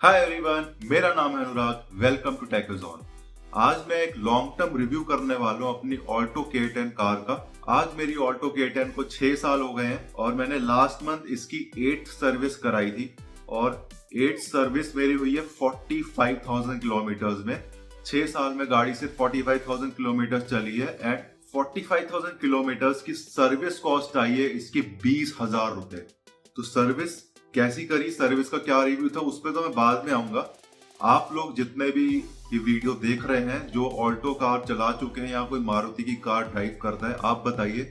Hi everyone, मेरा नाम है अनुराग। Welcome to टेकजॉन। आज मैं एक लॉन्ग टर्म रिव्यू करने वाला हूँ अपनी ऑल्टो K10 कार का। आज मेरी ऑल्टो K10 को 6 साल हो गए हैं और मैंने लास्ट मंथ इसकी 8th सर्विस कराई थी और 8th सर्विस मेरी हुई है 45,000 किलोमीटर्स में। 6 साल में गाड़ी सिर्फ 45,000 किलोमीटर चली है एंड 45,000 किलोमीटर्स की सर्विस कॉस्ट आई है इसकी 20,000 रुपए। तो सर्विस कैसी करी, सर्विस का क्या रिव्यू था, उस पर तो मैं बाद में आऊंगा। आप लोग जितने भी ये वीडियो देख रहे हैं जो ऑल्टो कार चला चुके हैं या कोई मारुति की कार ड्राइव करता है, आप बताइए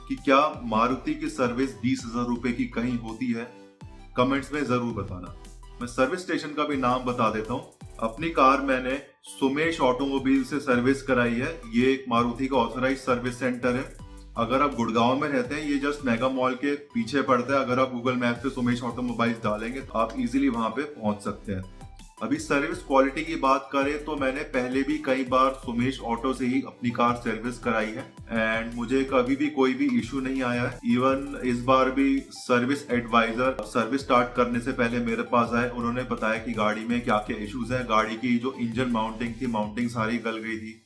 कि क्या मारुति की सर्विस 20,000 रुपए की कहीं होती है? कमेंट्स में जरूर बताना। मैं सर्विस स्टेशन का भी नाम बता देता हूँ। अपनी कार मैंने सुमेश ऑटोमोबाइल से सर्विस कराई है। ये एक मारुति का ऑथराइज सर्विस सेंटर है। अगर आप गुड़गांव में रहते हैं, ये जस्ट मेगा मॉल के पीछे पड़ता है। अगर आप गूगल मैप पे सुमेश ऑटोमोबाइल्स डालेंगे तो आप इजीली वहां पे पहुंच सकते हैं। अभी सर्विस क्वालिटी की बात करें तो मैंने पहले भी कई बार सुमेश ऑटो से ही अपनी कार सर्विस कराई है एंड मुझे कभी भी कोई भी इशू नहीं आया है। इवन इस बार भी सर्विस एडवाइजर सर्विस स्टार्ट करने से पहले मेरे पास आए। उन्होंने बताया कि गाड़ी में क्या क्या इश्यूज है। गाड़ी की जो इंजन माउंटिंग थी, माउंटिंग सारी गल गई थी।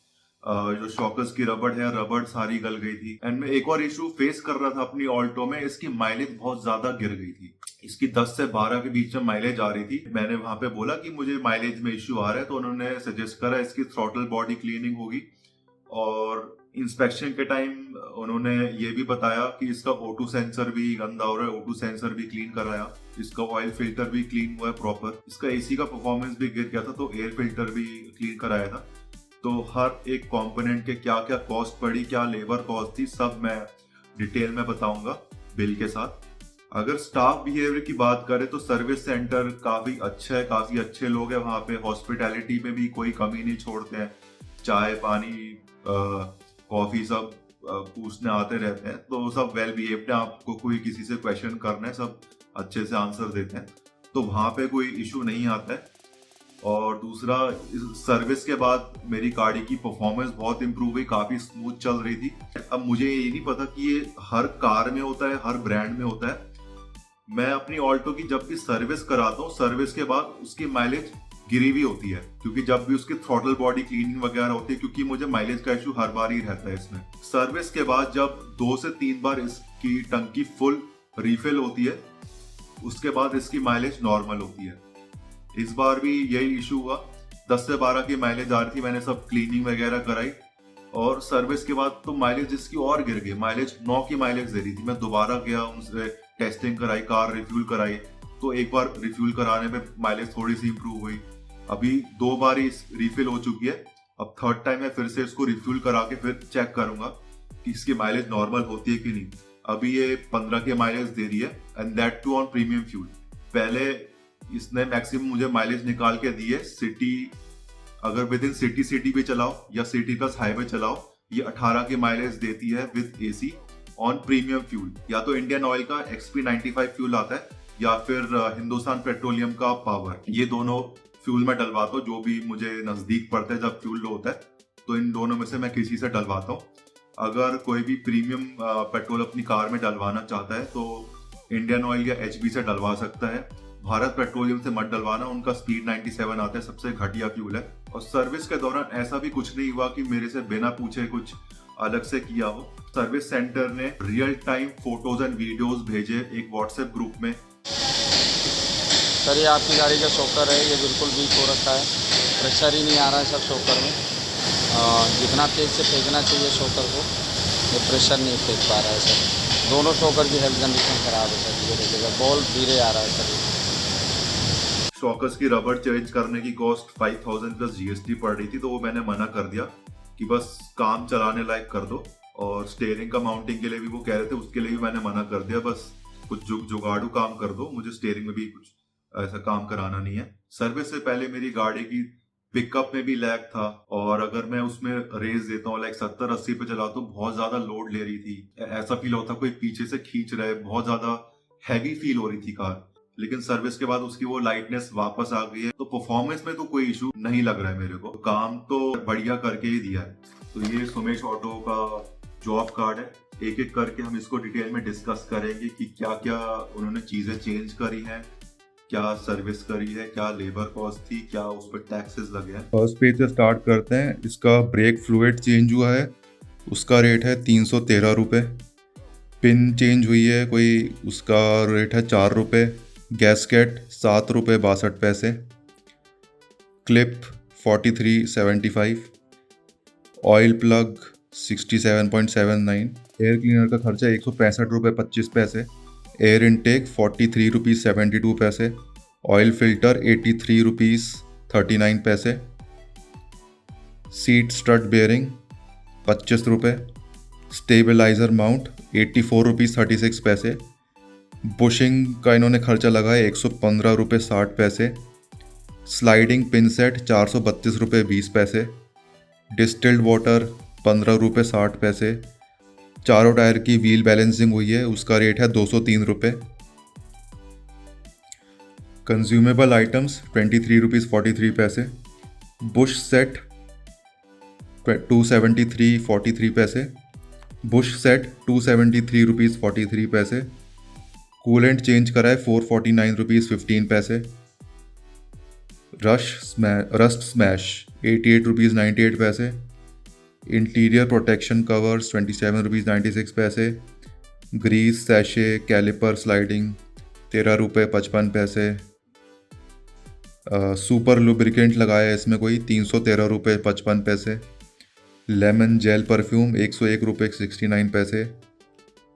जो शॉकर्स की रबड़ है, रबड़ सारी गल गई थी। एंड मैं एक और इशू फेस कर रहा था अपनी ऑल्टो में, इसकी माइलेज बहुत ज्यादा गिर गई थी। इसकी 10 से 12 के बीच में माइलेज आ रही थी। मैंने वहां पे बोला कि मुझे माइलेज में इश्यू आ रहा है, तो उन्होंने सजेस्ट करा इसकी थ्रॉटल बॉडी क्लीनिंग होगी। और इंस्पेक्शन के टाइम उन्होंने ये भी बताया कि इसका O2 सेंसर भी गंदा हो रहा है, O2 सेंसर भी क्लीन कराया। इसका ऑयल फिल्टर भी क्लीन हुआ है प्रॉपर। इसका एसी का परफॉर्मेंस भी गिर गया था, तो एयर फिल्टर भी क्लीन कराया था। तो हर एक कंपोनेंट के क्या क्या कॉस्ट पड़ी, क्या लेबर कॉस्ट थी, सब मैं डिटेल में बताऊंगा बिल के साथ। अगर स्टाफ बिहेवियर की बात करें तो सर्विस सेंटर काफी अच्छा है, काफी अच्छे लोग हैं वहां पे। हॉस्पिटैलिटी में भी कोई कमी नहीं छोड़ते हैं। चाय पानी कॉफी सब पूछने आते रहते हैं, तो सब वेल बिहेव्ड है। आपको कोई किसी से क्वेश्चन करना है, सब अच्छे से आंसर देते हैं, तो वहां पे कोई इशू नहीं आता है। और दूसरा, सर्विस के बाद मेरी गाड़ी की परफॉर्मेंस बहुत इंप्रूव हुई, काफी स्मूथ चल रही थी। अब मुझे ये नहीं पता कि ये हर कार में होता है, हर ब्रांड में होता है। मैं अपनी ऑल्टो की जब भी सर्विस कराता हूँ, सर्विस के बाद उसकी माइलेज गिरी हुई होती है, क्योंकि जब भी उसकी थ्रॉटल बॉडी क्लीनिंग वगैरह होती है, क्योंकि मुझे माइलेज का इशू हर बार ही रहता है इसमें। सर्विस के बाद जब 2 से 3 बार इसकी टंकी फुल रिफिल होती है, उसके बाद इसकी माइलेज नॉर्मल होती है। इस बार भी यही इशू हुआ। 10 से 12 की माइलेज आ रही थी। मैंने सब क्लीनिंग वगैरह कराई और सर्विस के बाद तो माइलेज इसकी और गिर गई। माइलेज 9 की माइलेज दे रही थी। मैं दोबारा गया, उनसे टेस्टिंग कराई, कार रिफ्यूल कराई, तो एक बार रिफ्यूल कराने में माइलेज थोड़ी सी इंप्रूव हुई। अभी 2 बार ही रिफिल हो चुकी है। अब थर्ड टाइम मैं फिर से इसको रिफ्यूल करा के फिर चेक करूंगा कि इसकी माइलेज नॉर्मल होती है कि नहीं। अभी ये 15 की माइलेज दे रही है and that too on premium fuel. पहले इसने मैक्सिमम मुझे माइलेज निकाल के दी है सिटी, अगर विद इन सिटी भी चलाओ या सिटी प्लस हाईवे चलाओ, ये 18 की माइलेज देती है with AC on premium fuel. या तो इंडियन ऑयल का XP95 फ्यूल आता है या फिर हिंदुस्तान पेट्रोलियम का पावर। ये दोनों फ्यूल में डलवाता हूँ, जो भी मुझे नजदीक पड़ता है। जब फ्यूल लो होता है तो इन दोनों में से मैं किसी से डलवाता हूँ। अगर कोई भी प्रीमियम पेट्रोल अपनी कार में डलवाना चाहता है तो इंडियन ऑयल या HB से डलवा सकता है। भारत पेट्रोलियम से मत डलवाना, उनका स्पीड 97 आता है, सबसे घटिया फ्यूल है। और सर्विस के दौरान ऐसा भी कुछ नहीं हुआ कि मेरे से बिना पूछे कुछ अलग से किया हो। सर्विस सेंटर ने real time photos and videos भेजे एक व्हाट्सएप ग्रुप में। सर, ये आपकी गाड़ी का शॉकर है, ये बिल्कुल वीक हो रखा है, प्रेशर ही नहीं आ रहा है सर शॉकर में। जितना तेज से फेंकना चाहिए शॉकर को, ये प्रेशर नहीं फेंक पा रहा है सर। दोनों शॉकर की हेल्थ कंडीशन खराब है सर। ये देखिएगा, बॉल धीरे आ रहा है सर। शॉकर्स की रबड़ चेंज करने की कॉस्ट 5,000 प्लस GST पड़ रही थी, तो वो मैंने मना कर दिया कि बस काम चलाने लायक कर दो। और स्टीयरिंग का माउंटिंग के लिए भी वो कह रहे थे, उसके लिए भी मैंने मना कर दिया। बस कुछ जुगाड़ू काम कर दो, मुझे स्टीयरिंग में भी कुछ ऐसा काम कराना नहीं है। सर्विस से पहले मेरी गाड़ी की पिकअप में भी लैग था, और अगर मैं उसमें रेस देता हूँ लाइक 70-80 पे चलाता तो बहुत ज्यादा लोड ले रही थी। ऐसा फील होता कोई पीछे से खींच रहा है, बहुत ज्यादा हैवी फील हो रही थी कार। लेकिन सर्विस के बाद उसकी वो लाइटनेस वापस आ गई है, तो परफॉर्मेंस में तो कोई इशू नहीं लग रहा है मेरे को। काम तो बढ़िया करके ही दिया है। तो ये सुमेश ऑटो का जॉब कार्ड है। एक एक करके हम इसको डिटेल में डिस्कस करेंगे कि क्या क्या उन्होंने चीजें चेंज करी हैं, क्या सर्विस करी है, क्या लेबर कॉस्ट थी, क्या उस पर टैक्सेस लगे हैं। फर्स्ट पेज से स्टार्ट करते हैं। इसका ब्रेक फ्लूइड चेंज हुआ है, उसका रेट है 313 रुपये। पिन चेंज हुई है कोई, उसका रेट है 4 रुपये। गैसकेट 7 रुपये 62 पैसे। Clip 43.75। Oil plug 67.79। Air cleaner का खर्चा 165 रुपये 25 पैसे। एयर इनटेक 43 रुपीज़ 72 पैसे। ऑयल फिल्टर 83 रुपीज़ 39 पैसे। सीट स्टड बेयरिंग 25 रुपये। स्टेबलाइज़र माउंट 84 रुपीज़ 36 पैसे। बुशिंग का इन्होंने खर्चा लगाया 115 रुपये 60 पैसे। स्लाइडिंग पिन सेट 432 रुपये 20 पैसे। डिस्टिल्ड वाटर 15 रुपये 60 पैसे। चारों टायर की व्हील बैलेंसिंग हुई है, उसका रेट है 203 रुपये। कंज्यूमेबल आइटम्स 23 रुपीज़ 43 पैसे। बुश सेट 273.43 पैसे। बुश सेट 273 रुपीज़ 43 पैसे। कूलेंट चेंज करा है 449 रुपीज़ 15 पैसे। रस्ट स्मैश 88 रुपीज़ 98 पैसे। इंटीरियर प्रोटेक्शन कवर्स 27 रुपीज़ 96 पैसे। ग्रीस सैशे कैलिपर स्लाइडिंग 13 रुपये 55 पैसे। सुपर लुब्रिकेंट लगाया है इसमें कोई 313 रुपये 55 पैसे। लेमन जेल परफ्यूम 101 रुपये 69 पैसे।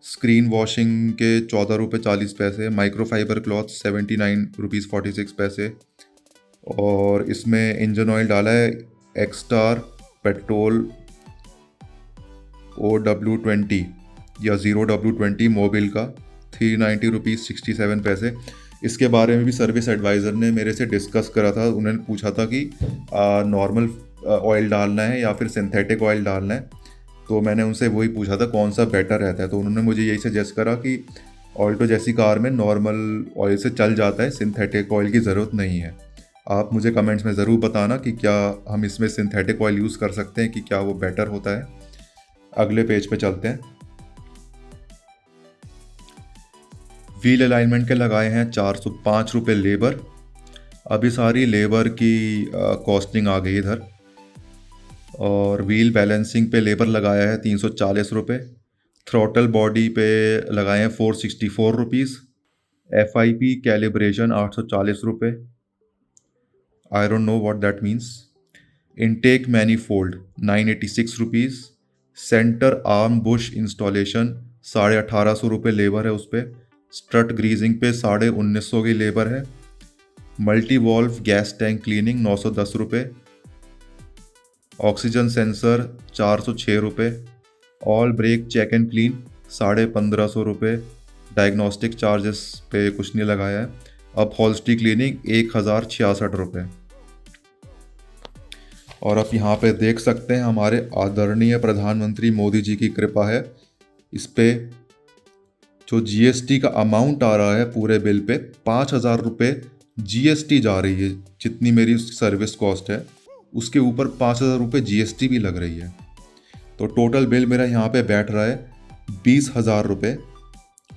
स्क्रीन वॉशिंग के 14 रुपये 40 पैसे। माइक्रोफाइबर क्लॉथ 79 रुपीज़ 46 पैसे। और इसमें इंजन ऑयल डाला है एक्स्टार पेट्रोल OW20 या 0W20 मोबिल का 390 रुपीज़ 67 पैसे। इसके बारे में भी सर्विस एडवाइज़र ने मेरे से डिस्कस करा था। उन्होंने पूछा था कि नॉर्मल ऑयल डालना है या फिर सिंथेटिक ऑयल डालना है, तो मैंने उनसे वही पूछा था कौन सा बेटर रहता है। तो उन्होंने मुझे यही सजेस्ट करा कि ऑल्टो जैसी कार में नॉर्मल ऑयल से चल जाता है, सिंथेटिक ऑयल की ज़रूरत नहीं है। आप मुझे कमेंट्स में ज़रूर बताना कि क्या हम इसमें सिंथेटिक ऑयल यूज़ कर सकते हैं, कि क्या वो बेटर होता है। अगले पेज पे चलते हैं। व्हील अलाइनमेंट के लगाए हैं 405 रुपये लेबर। अभी सारी लेबर की कॉस्टिंग आ गई इधर। और व्हील बैलेंसिंग पे लेबर लगाया है 340 रुपये। थ्रॉटल बॉडी पे लगाए हैं 464 रुपीज़। FIP कैलिब्रेशन 840 रुपये। I don't know what that means. Intake manifold 986 rupees. Centre arm Bush installation 1850 रुपये लेबर है उस पर। स्ट्रट ग्रीजिंग पे 1950 की लेबर है। Multi valve gas tank cleaning 910 रुपये। ऑक्सीजन सेंसर 406 रुपये। All brake check and clean 1550 रुपये। डायग्नोस्टिक चार्जेस पे कुछ नहीं लगाया है। अब हॉल्स्टी क्लीनिंग 1066 रुपये। और आप यहाँ पे देख सकते हैं हमारे आदरणीय प्रधानमंत्री मोदी जी की कृपा है। इस पे जो GST का अमाउंट आ रहा है पूरे बिल पे 5000 रुपये GST जा रही है। जितनी मेरी सर्विस कॉस्ट है उसके ऊपर 5000 रुपये GST भी लग रही है। तो टोटल बिल मेरा यहाँ पे बैठ रहा है 20,000 रुपये।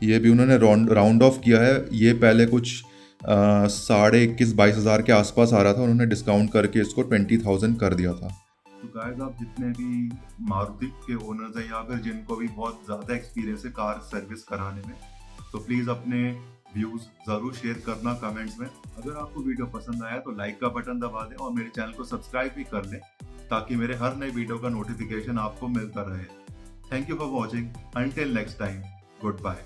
ये भी उन्होंने राउंड ऑफ किया है। ये पहले कुछ 21,500-22,000 के आसपास आ रहा था, उन्होंने डिस्काउंट करके इसको 20,000 कर दिया था। तो गाइस, आप जितने भी मारुति के ओनर्स हैं या फिर जिनको भी बहुत ज़्यादा एक्सपीरियंस है कार सर्विस कराने में, तो प्लीज़ अपने व्यूज़ ज़रूर शेयर करना कमेंट्स में। अगर आपको वीडियो पसंद आया तो लाइक का बटन दबा दें और मेरे चैनल को सब्सक्राइब भी कर लें, ताकि मेरे हर नए वीडियो का नोटिफिकेशन आपको मिलता रहे। Thank you for watching. Until next time, good bye.